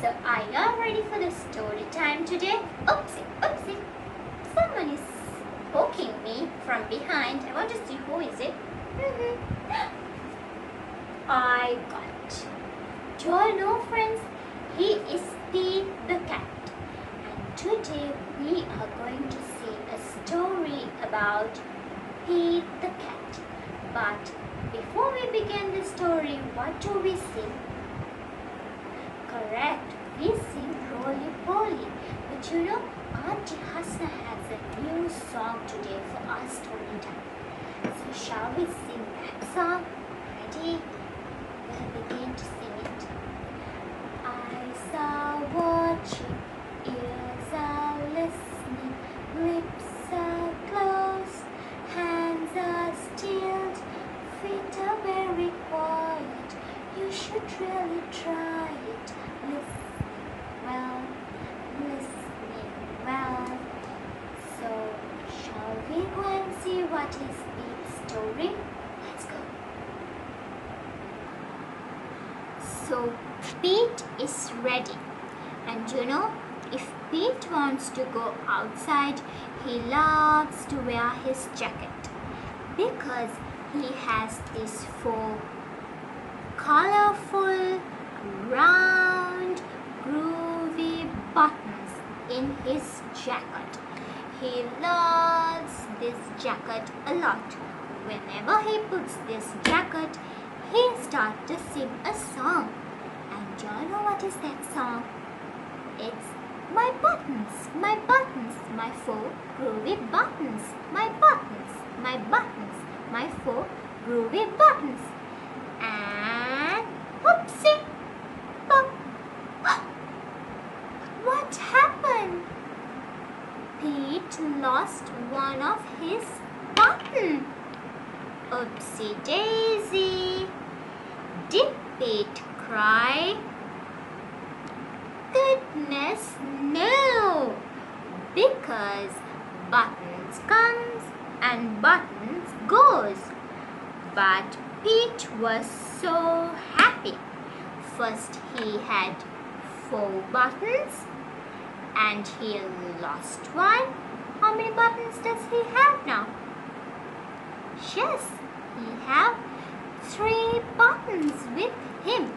So are you all ready for the story time today? Oopsie, oopsie. Someone is poking me from behind. I want to see who is it. I got. Do you all know, friends? He is Pete the cat. And today we are going to see a story about Pete the cat. But before we begin the story, what do we sing? Correct, we sing Roly Poly. But you know, Ms.Hasna has a new song today for our story time. So shall we sing that song? Ready? We'll begin to sing it. Eyes are watching, ears are listening, lips are closed, hands are stilled, feet are very quiet. You should really try it. Listening well. So, shall we go and see what is Pete's story? Let's go. So, Pete is ready. And you know, if Pete wants to go outside, he loves to wear his jacket because he has these four colorful, round, groovy buttons in his jacket. He loves this jacket a lot. Whenever he puts this jacket, he starts to sing a song. And do you know what is that song? It's my buttons, my four groovy buttons, my buttons, my four groovy buttons. And whoopsie, pop. What happened? Pete lost one of his buttons. Oopsie daisy. Did Pete cry? Goodness, no. Because buttons comes and buttons goes. But Pete was so happy. First he had 4 buttons and he lost one. How many buttons does he have now? Yes, he have 3 buttons with him.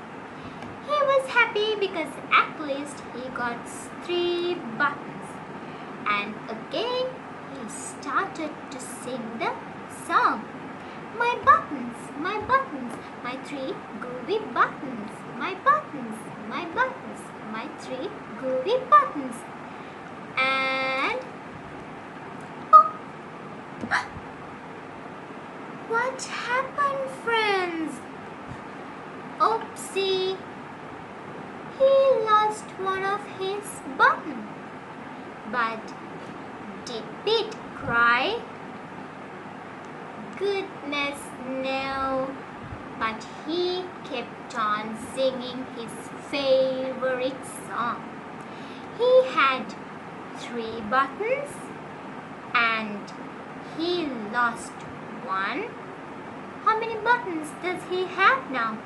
He was happy because at least he got 3 buttons. And again he started to sing the song. My buttons, my 3 groovy buttons, my 3 groovy buttons. And oh, what happened, friends? Oopsie, he lost one of his buttons. But did Pete cry? Goodness, no. But he kept on singing his favorite song. He had 3 buttons and he lost one. How many buttons does he have now?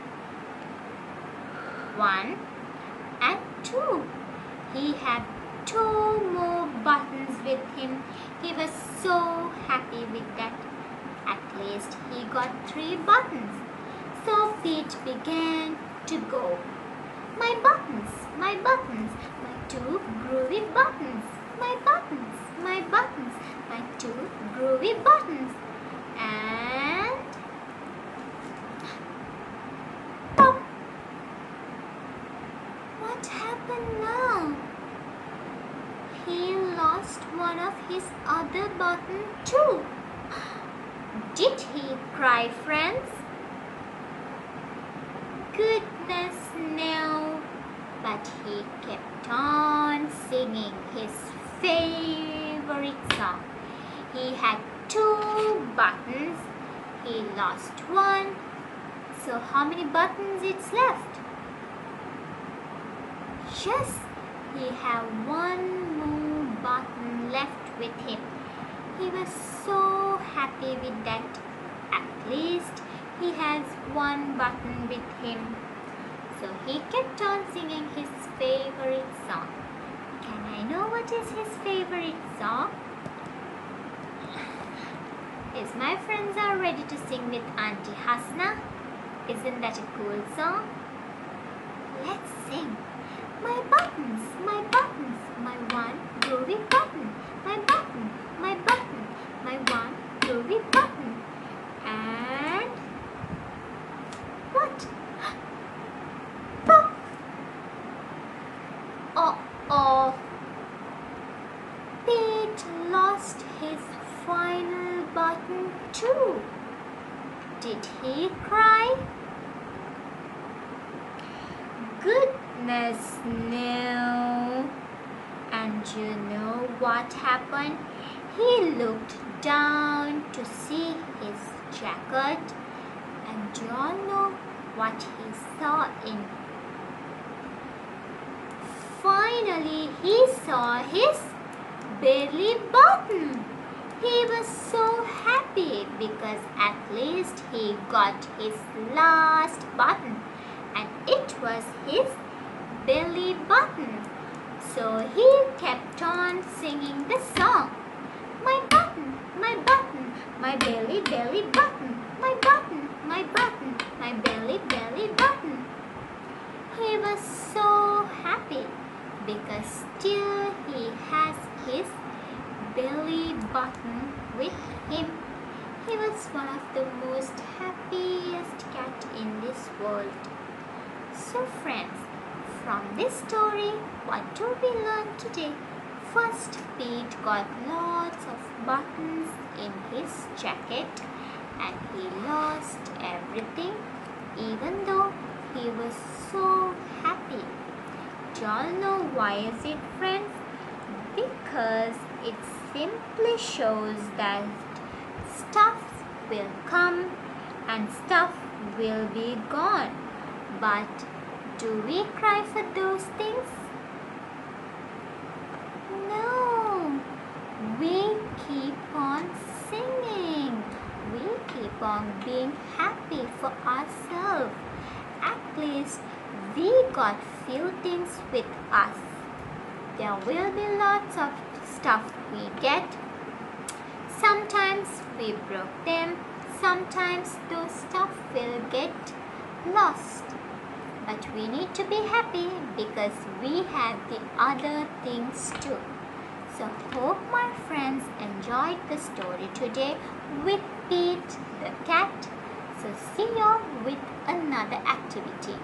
1 and 2. He had 2 more buttons with him. He was so happy with that. At least he got 3 buttons. So Pete began to go. My 2 groovy buttons, my 2 groovy buttons. And pop! What happened now? He lost one of his other button too. Did he cry, friends? Goodness, no. But he kept on singing his favorite song. He had 2 buttons. He lost one. So how many buttons it's left? Yes, he had 1 more button left with him. He was so happy with that. At least he has 1 button with him. So he kept on singing his favorite song. Can I know what is his favorite song? Yes, my friends are ready to sing with Auntie Hasna. Isn't that a cool song? Let's sing. My buttons, my one groovy button. My button, my one groovy button. And what? Pop! Uh-oh. Pete lost his final button too. Did he cry? Goodness no. And you know what happened? He looked down to see his jacket, and do you all know what he saw in? Finally, he saw his belly button. He was so happy because at least he got his last button, and it was his belly button. So he kept on singing the song. My button, my belly button, my button, my belly button. He was so happy because still he has his belly button with him. He was one of the most happiest cat in this world. So friends, from this story, what do we learn today? First, Pete got lots of buttons in his jacket and he lost everything even though he was so happy. Do you all know why is it, friends? Because it simply shows that stuff will come and stuff will be gone. But do we cry for those things? No. We keep on singing. We keep on being happy for ourselves. At least we got few things with us. There will be lots of stuff we get. Sometimes we broke them. Sometimes those stuff will get lost. But we need to be happy because we have the other things too. So hope my friends enjoyed the story today with Pete the cat. So see you with another activity.